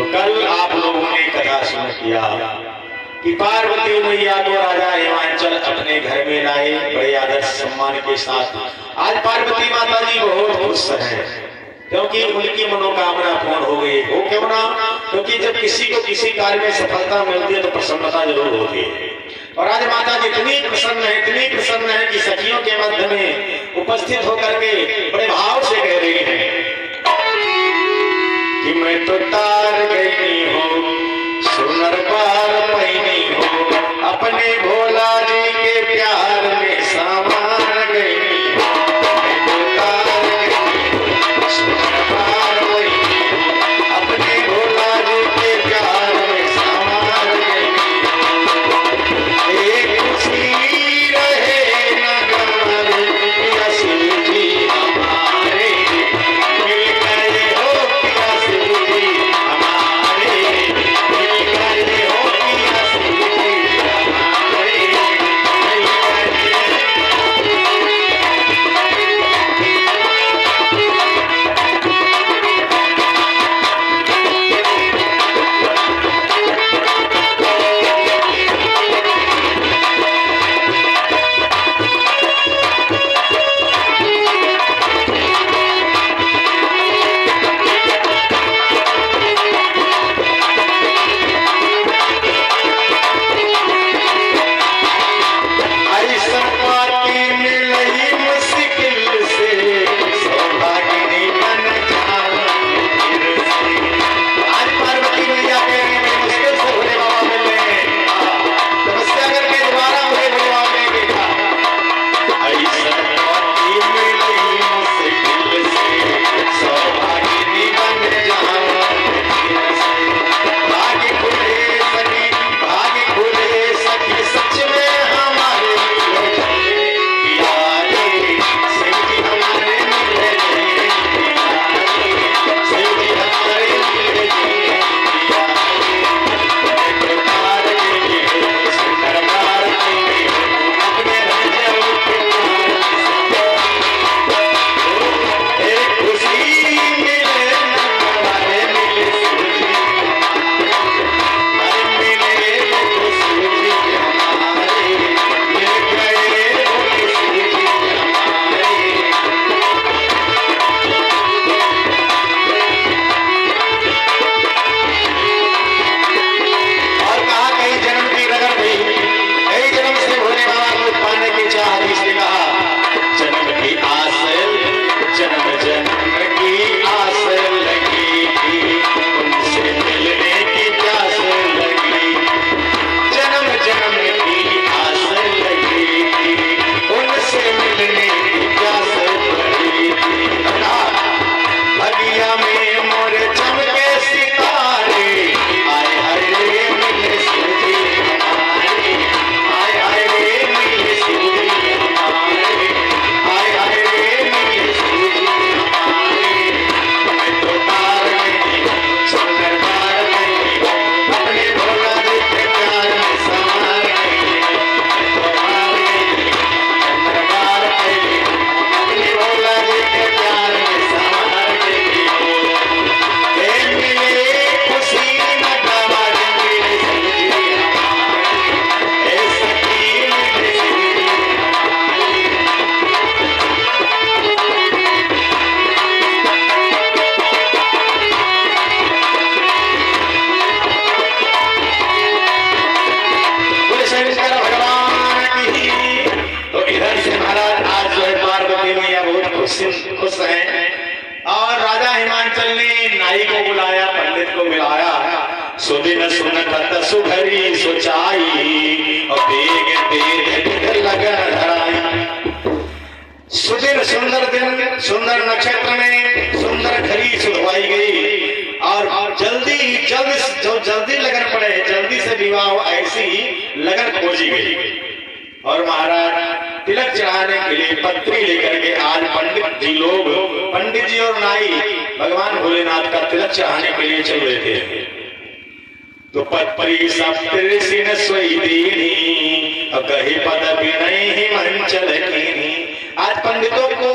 तो कल आप लोगों ने कथा सुन किया कि पार्वती मैया को राजा हिमांचल अपने घर में लाए बड़े आदर सम्मान के साथ। आज पार्वती माता जी बहुत खुश हैं क्योंकि उनकी मनोकामना पूर्ण हो गई। वो क्यों ना? क्योंकि जब किसी को किसी कार्य में सफलता मिलती है तो प्रसन्नता जरूर होती है। और आज माता जी इतनी प्रसन्न है कि सखियों के मध्य में उपस्थित होकर के बड़े भाव से कह रही हैं कि मैं तो तार गई हूँ सुनर पार पैनी हूँ अपने भोला जी के प्यार में सामान गई। मैं तो तार गई हूँ सुनर पार पैनी हूँ अपने भोला जी के प्यार में सामान गई। एक खुशी रहे नगर पियासी जी हमारे मिल गए हो पियासी जी हमारे मिल गए हो पियासी जी हमारे मिल गए। ऐसा पाती मिलई मुश्किल से सौभागिनी बन जाऊं फिर से। आज पार्वती मैया कह रही है मुश्किल से भोले बाबा मिल रहे हैं, तपस्या करके दोबारा मुझे भोले बाबा ने देखा। ऐसा पाती मिलई मुश्किल से सौभागिनी बन जाऊं फिर से। भाग्य खुले सखी सच में हमारे प्यारे शिव जी हमारे मिले शिव जी हमारे मिले प्यारे सुंदर प्यार अपने एक खुशी मिले हमारे मिले शिव जी हमारे मिले शिव जी हमारे मिल गए बोले शिव जी हमारे। और कहा कई जन्म की रगड़ गई, कई जन्म से भोले बाबा को पाने की चाह थी, इसने कहा जन्म की आस जन्म की आस लगी थी उनसे मिलने की प्यास लगी। जन्म की आस लगी थी उनसे मिलने की प्यास लगी थी। भगिया में मोर चमके सितारे आए हाय रे मिले शिव जी हमारे आए हाय रे मिले शिव जी हमारे आए हाय रे मिले शिव जी हमारे। मैं तो तार गई सुंदर तार गई अपने भोला जी के प्यार में समा गई। मैं तो तार गई सुंदर तार गई अपने भोला जी के प्यार में समा गई। मिले खुशी न गवार मिले शिव जी हमारे ए सखी मिले शिव जी हमारे। बोले शंकर भगवान की। तो इधर से महाराज आज जो है पार्वती मैया बहुत खुश हैं और राजा हिमांचल ने नाई को बुलाया, पंडित को मिलाया। सुदिन सुनत सुघरी सोचाई और बेग बेग लगन धराई। सुदिन सुंदर दिन सुंदर नक्षत्र में सुंदर घड़ी सुधवाई गई और जल्दी लगन पड़े जल्दी से विवाह ऐसी लगन खोजी गई। और महाराज तिलक चढ़ाने के लिए पत्री लेकर के आज पंडित जी और नाई भगवान भोलेनाथ का तिलक चढ़ाने के लिए चल रहे थे। तो पत्री सप्तऋषि न सोई दीनी और कही पद विनय हिमांचल कीनी। आज पंडितों को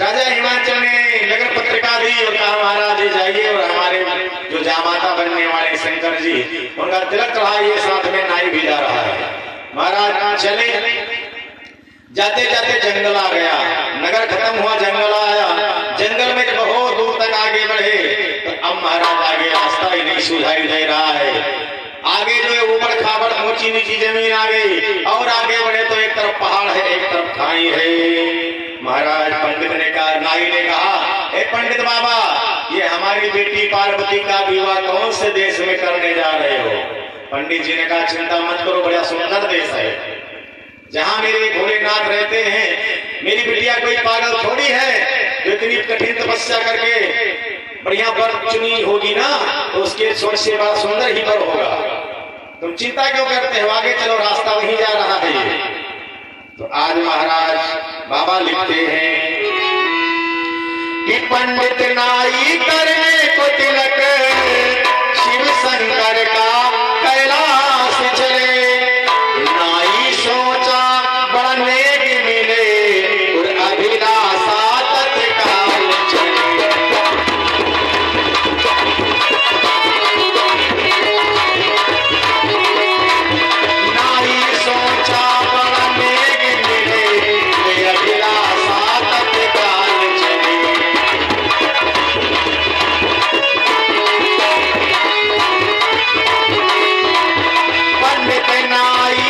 राजा हिमांचल ने नगर पत्रिका दी और कहा महाराज जाइए और हमारे जो जो जामाता बनने वाले शंकर जी, उनका तिलक चढ़ाइए, साथ में नाई भी जा रहा है। महाराज चले, जाते जाते जंगल आ गया, नगर खत्म हुआ, जंगल आया। जंगल में बहुत दूर तक आगे बढ़े तो अब महाराज आगे रास्ता ही नहीं सुझाई दे रहा है। आगे जो है ऊबड़ खाबड़ ऊंची नीची जमीन आ गई, और आगे बढ़े तो एक तरफ पहाड़ है, एक तरफ खाई है। महाराज पंडित ने कहा, नाई ने कहा, ए पंडित बाबा, ये हमारी बेटी पार्वती का विवाह कौन से देश में करने जा रहे हो? पंडित जी ने कहा, चिंता मत करो, बड़ा सुंदर देश है, जहाँ मेरे भोलेनाथ रहते हैं। मेरी बिटिया कोई पागल थोड़ी है जो इतनी कठिन तपस्या करके बढ़िया वर चुनी होगी ना, तो उसके स्वर से बड़ा सुंदर ही वर होगा। तुम चिंता क्यों करते हो, आगे चलो, रास्ता वहीं जा रहा है ये। तो आज महाराज बाबा लिखते हैं कि पंडित नाई करने को तिलक शिव शंकर का कैलाश चले। नाई सोचा बड़ा नेक मिले और अभिलाषा तत्काल चले। नाई सोचा बड़ा नेक मिले, अभिलाषा तत्काल चले। पंडित नाई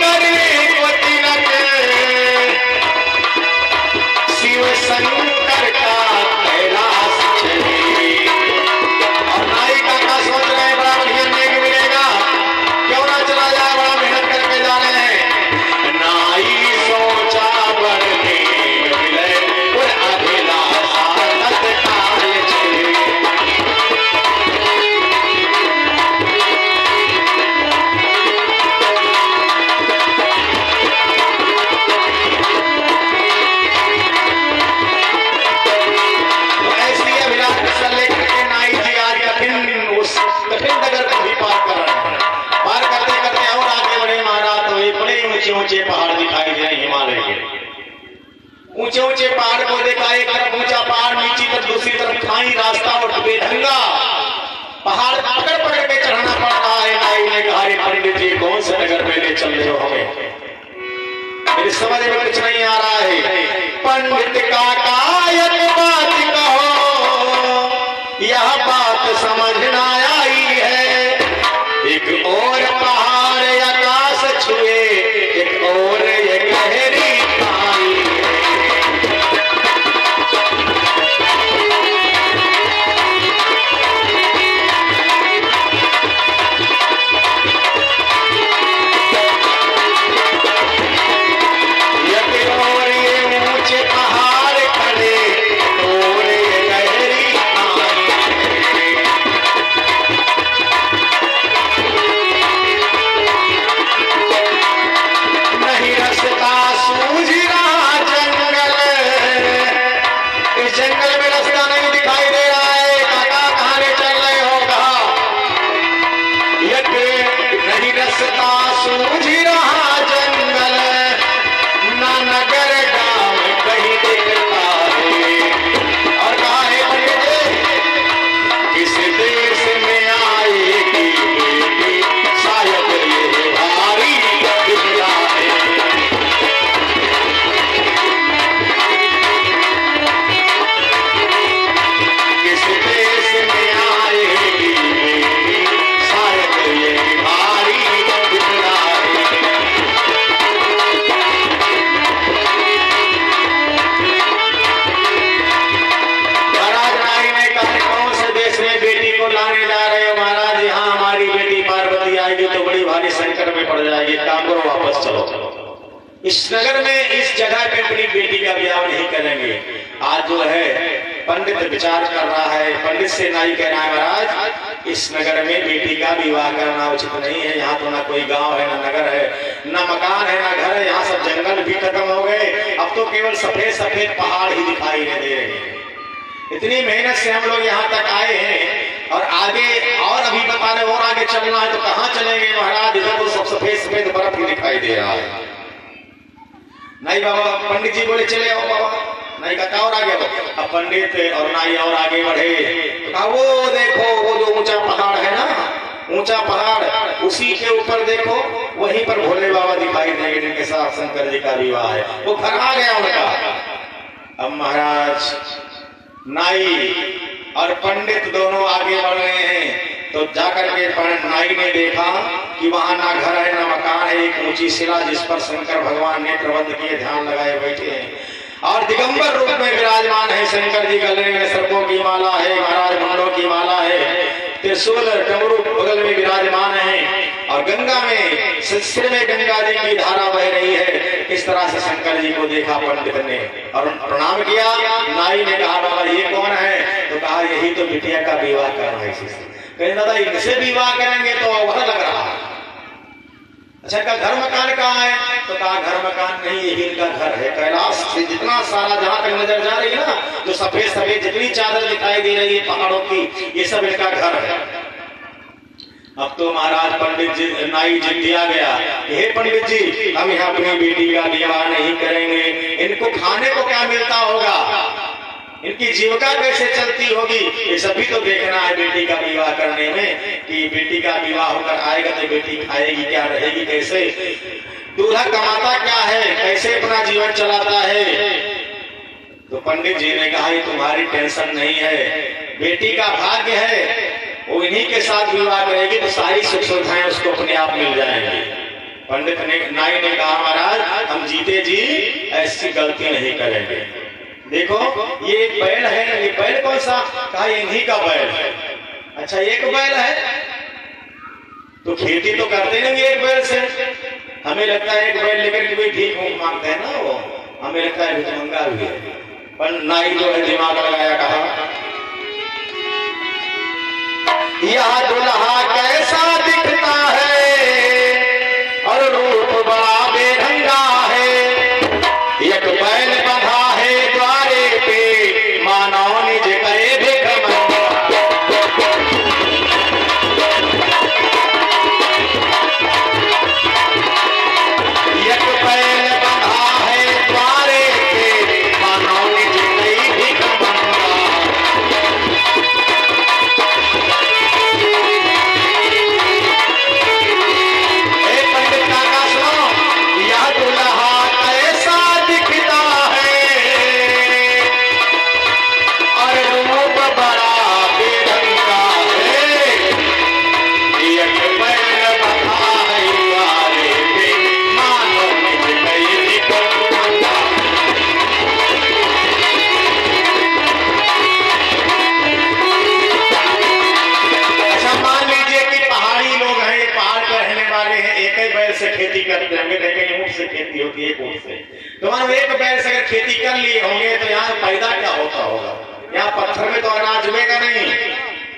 करे को तिलक शिव शंकर का कैलाश चले। और नाई का सोच रहे हैं, बड़ा बढ़िया नेक मिलेगा, क्यों ना चला जाए, बड़ा मेहनत करके जा रहे हैं। नाई सोचा बड़ नेक मिले और अभिलाषा तत्काल चले। ऐसी अभिलाषा लेकर के नाई जी आज कठिन नगर को भी पार कर रहे हैं। पार करते करते और आगे बढ़े महाराज, तो ये बड़े ऊंचे ऊंचे पहाड़ दिखाई दे रहे हैं, हिमालय के ऊंचे ऊंचे पहाड़ को देखा। एक तरफ ऊंचा पहाड़, नीचे तरफ दूसरी तरफ खाई, रास्ता और बेढंगा पहाड़ पकड़ पकड़ के चढ़ना पड़ रहा है। नाई ने कहा, पंडित जी कौन से नगर में ले चल रहे हो हमें, मेरी समझ में कुछ नहीं आ रहा है। पंडित काका एक बात कहो, यह बात समझ ना आई है। एक और पहाड़ आकाश छुए, एक और ये गहरी खाई है। एक और ये ऊंचे पहाड़ खड़े, एक और ये गहरी खाई है। नहीं रास्ता सूझ रहा जंगल, इस जंगल में रास्ता नहीं दिखाई दे रहा है। काका कहाँ ले चल रहे हो, कहा नहीं रास्ता सूझ रहा जंगल, ना नगर गांव कहीं दिखता है। और कहा है पंडित जी, किस देश में आएगी बेटी, शायद ये भारी दिखला है। किस देश में आएगी बेटी, शायद ये भारी दिखला है। महाराज नाई ने कहा, कौन से देश में बेटी को लाने जा रहे हो? महाराज, यहाँ हमारी बेटी पार्वती आएगी तो बड़ी भारी संकट में पड़ जाएगी, काम करो, वापस चलो। इस नगर में, इस जगह पे अपनी बेटी का ब्याह नहीं करेंगे। आज जो है पंडित विचार कर रहा है, पंडित से नाई कह रहा है, महाराज इस नगर में बेटी का विवाह करना उचित नहीं है। यहाँ तो ना कोई गांव है, ना नगर है, ना मकान है, ना घर है, यहाँ सब जंगल भी खत्म हो गए। अब तो केवल सफेद सफेद पहाड़ ही दिखाई दे रहे हैं। इतनी मेहनत से हम लोग यहाँ तक आए हैं, और आगे और अभी बता रहे और आगे चलना है तो कहाँ चलेंगे महाराज? इधर तो सब सफेद सफेद बर्फ ही दिखाई दे रहा है। नहीं बाबा, पंडित जी बोले चले आओ बाबा। नहीं कहा और आगे, अब पंडित और नाई और आगे बढ़े तो कहा वो देखो, वो जो ऊंचा उसी के ऊपर देखो वहीं पर भोले बाबा दिखाई देंगे जिनके साथ शंकर जी का विवाह है। वो घर आ गया उनका। अब महाराज नाई और पंडित दोनों आगे बढ़ रहे हैं, तो जाकर के नाई ने देखा कि वहां ना घर है ना मकान है, एक ऊंची शिला जिस पर शंकर भगवान ने प्रबंध किए ध्यान लगाए बैठे हैं और दिगंबर रूप में विराजमान है। शंकर जी गले में सर्पों की माला है, महाराज मुंडों की माला है, त्रिशूल डमरू बगल में विराजमान है और गंगा में सिर में गंगा जी की धारा बह रही है। इस तरह से शंकर जी को देखा पंडित ने और प्रणाम किया। नाई ने कहा बाबा ये कौन है? तो कहा यही तो बिटिया का विवाह करना है। कहे दादा इनसे विवाह करेंगे तो अवघड़ लग रहा है। अच्छा का घर मकान कहाँ है? तो कहा घर मकान नहीं, यही इनका घर है। कैलाश से जितना सारा जहां तक नजर जा रही है ना, जो सफेद सफेद जितनी चादर दिखाई दे रही है पहाड़ों की, ये सब इनका घर है। अब तो महाराज पंडित जी नाई जी दिया गया, हे पंडित जी हम यहाँ अपनी बेटी का विवाह नहीं करेंगे। इनको खाने को क्या मिलता होगा, इनकी जीविका कैसे चलती होगी, ये सभी तो देखना है बेटी का विवाह करने में कि बेटी का विवाह होकर आएगा तो बेटी खाएगी क्या, रहेगी कैसे, दूल्हा कमाता क्या है, कैसे अपना जीवन चलाता है। तो पंडित जी ने कहा ये तुम्हारी टेंशन नहीं है, बेटी का भाग्य है, वो इन्हीं के साथ विवाह करेगी तो सारी सुख सुविधाएं उसको अपने आप मिल जाएंगी। पंडित ने नाई ने कहा महाराज हम जीते जी ऐसी गलती नहीं करेंगे। देखो ये एक बैल है, ये बैल कौन सा? कहा इन्हीं का बैल है। अच्छा एक बैल है तो खेती तो करते नहीं एक बैल से। हमें लगता है एक बैल लेकर के कोई भीख मांगते हैं ना, वो हमें लगता है भिखमंगा भी है। पर नाई जो है दिमाग लगाया, कहा यह दुल्हा कैसा दिखता है और रूप बड़ा बेढंगा है, एक बैल बंधा है द्वारे पे मानो निज करे भिखमंगा। एक बैल बंधा है द्वारे पे मानो निज करे भिखमंगा। खेती होती है ऊँट से, तो मानो एक बैल से अगर खेती कर लिए होंगे तो यहाँ फायदा क्या होता होगा? यहाँ पत्थर में तो अनाज उगेगा नहीं।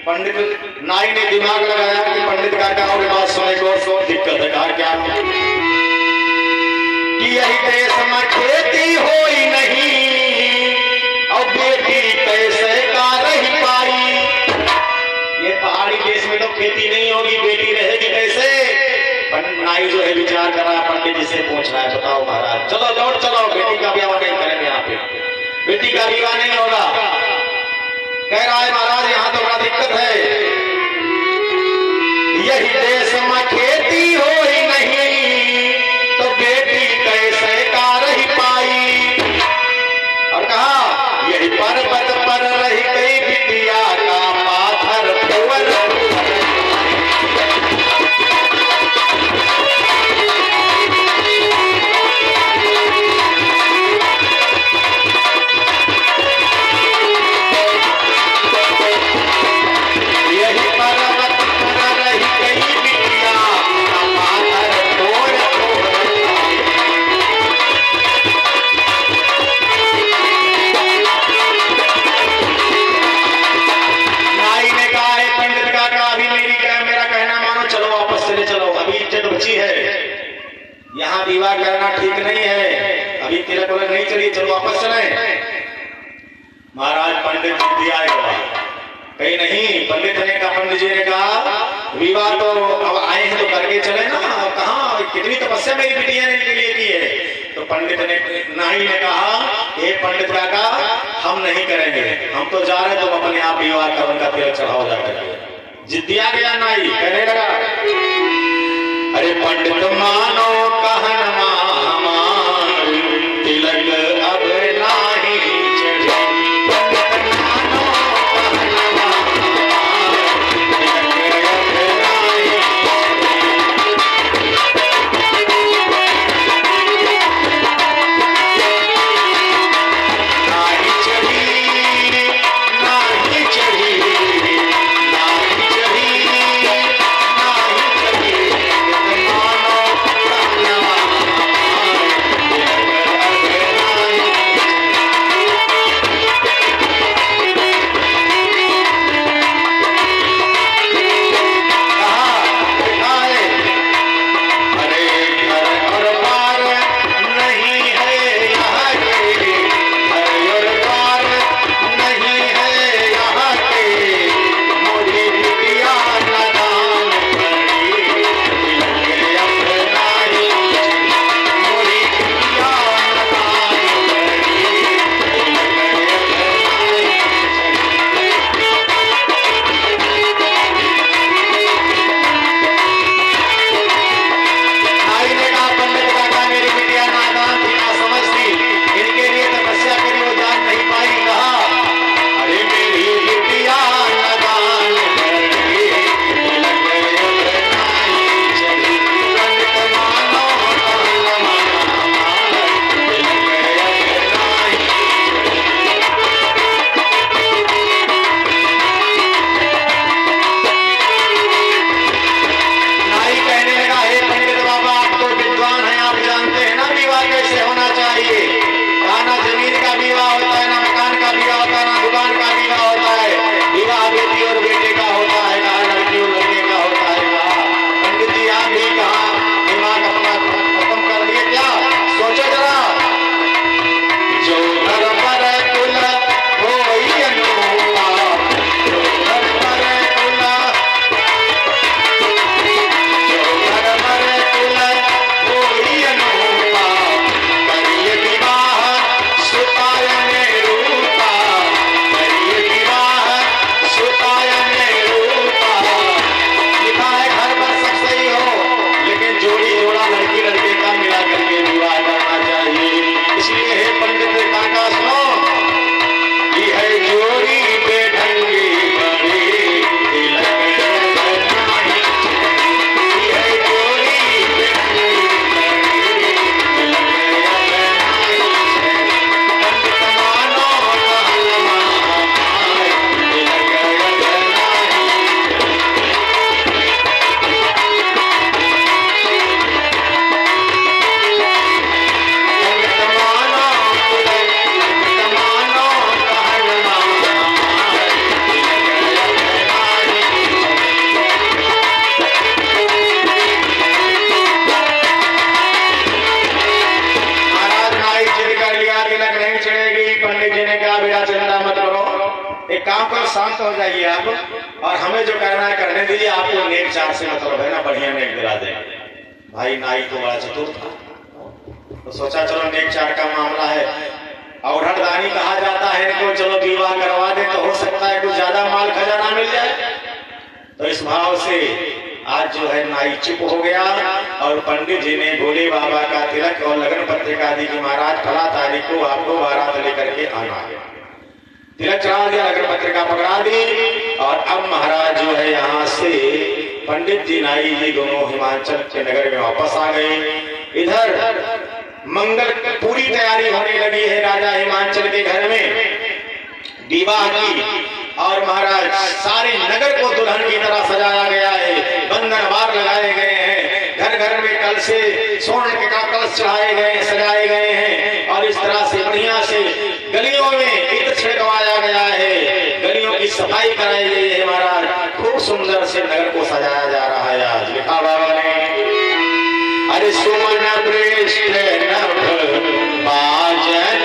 पंडित नाई ने दिमाग लगाया कि पंडित का क्या और बात सुने को दिक्कत है। कहा क्या कि यही देश में खेती हो ही नहीं और बेटी कैसे का रह पाई। ये पहाड़ी देश में तो खेती नहीं होगी, बेटी रहेगी कैसे? नाई जो है विचार कर रहा है, पंडित जी से पूछ रहा है बताओ महाराज चलो लौट चलो, बेटी का विवाह नहीं करेंगे, यहाँ पे बेटी का विवाह नहीं होगा। कह रहा है महाराज यहाँ तो बड़ा दिक्कत है, यही देश में खेती हो ही नहीं तो बेटी कैसे का रह पाई। और कहा यही पर्वत पर रही गई बिटिया का पाथर कुंवर। यहाँ विवाह करना ठीक नहीं है, अभी तिलक वलक नहीं चली, चलो वापस चले। महाराज पंडित जी दिया कहीं नहीं। पंडित ने कहा, पंडित जी ने कहा विवाह तो अब आए हैं तो करके चले ना, कहाँ कितनी तपस्या मेरी बिटिया ने इनके लिए की है। तो पंडित ने नाई ने कहा हे पंडित काका हम नहीं करेंगे, हम तो जा रहे, तुम अपने आप विवाह कर उनका तिलक चढ़ाओ जाकर। जिद दिया गया। नाई कहने लगा अरे पंडित मानो कहनमा हमार, तिलक अब नाही चढ़ी। पंडित मानो कहनमा हमार, तिलक अब नाही चढ़ी। नाही चढ़ी, नाही चढ़ी, नाही चढ़ी, नाही चढ़ी। मानो कहनमा हमार, तिलक अब नाही कहा है। अरे घर और बार नहीं है यहाँ के, घर और बार नहीं है यहाँ के, मोरी बिटिया नादान बड़ी, तिलक अब नाही चढ़ी। मोरी बिटिया नादान बड़ी, तिलक अब नाही नाई ने कहा, पंडित काका मेरी बिटिया नादान थी, ना समझ थी, इनके लिए तपस्या करी वो जान नहीं पाई। कहा अरे मेरी बिटिया नादान बड़ी, तिलक अब नाही चढ़ी। पंडित मानो कहनमा हमार, तिलक अब नाही नाई कहने लगा, हे पंडित बाबा आप तो विद्वान हैं, आप जानते हैं ना विवाह कैसे होना चाहिए। कहा ना जमीन का विवाह होता है, ना मकान का विवाह होता है, ना दुकान का विवाह होता है। विवाह बेटी और बेटे का होता है, कहा लड़की और लड़के का होता है। कहा पंडित जी आप भी कहा दिमाग अपना खत्म कर दिए क्या? सोचो जरा। जो घर पर कुल होई अनूपा, जो घर पर कुल, जो घर पर कुल होई अनूपा, करिए विवाह सुतायने रूपा, करिए विवाह सुतायने रूपा। लिखा है घर पर सब सही हो, लेकिन जोड़ी जोड़ा लड़की लड़के का मिला करके विवाह करना चाहिए। इसलिए हे पंडित काका सुनो, ये है जोड़ी बेढंगी बड़ी, तिलक अब नाही चढ़ी। ये है जोड़ी बेढंगी बड़ी, तिलक अब नाही चढ़ी। पंडित मानो कहनमा हमार, तिलक अब नाही चढ़ी। पंडित मानो पंडित मानो कहनमा हमार, तिलक अब नाही महाराज नाई जिद कर लिया, तिलक नहीं चढ़ेगी। पंडित जी ने कहा बेटा चिंता मत करो, एक काम करो शांत हो जाइए आप, और हमें जो करना है करने दीजिए। आपको नेक चार से मतलब है ना, बढ़िया नेक दिला देंगे। भाई नाई तो बड़ा चतुर था, तो सोचा चलो नेक चार का मामला है, औरतदानी कहा जाता है इनको, चलो विवाह करवा दे तो हो सकता है कुछ ज्यादा माल खजाना मिल जाए। तो इस भाव से आज जो है नाई चुप हो गया, और पंडित जी ने भोले बाबा का तिलक और लगन पत्रिका दी कि महाराज फला तारीख को आपको बारात लेकर के आना है। तिलक चढ़ा दिया, लगन पत्रिका पकड़ा दी, और अब महाराज जो है यहाँ से पंडित जी नाई जी दोनों हिमाचल के नगर में वापस आ गए। इधर मंगल पूरी तैयारी होने लगी है राजा हिमांचल के घर में विवाह की, और महाराज सारे नगर को दुल्हन की तरह सजाया गया है। बंधन वार लगाए गए हैं, घर घर में कल से स्वर्ण के कलश चढ़ाए गए, सजाए गए हैं, और इस तरह से बढ़िया से गलियों में इत्र छिड़कवाया गया है, गलियों की सफाई कराई गई है। महाराज खूब सुंदर से नगर को सजाया जा रहा है। आज लिखा बाबा ने, अरे सुमन प्रेष्ठ नभ बाजन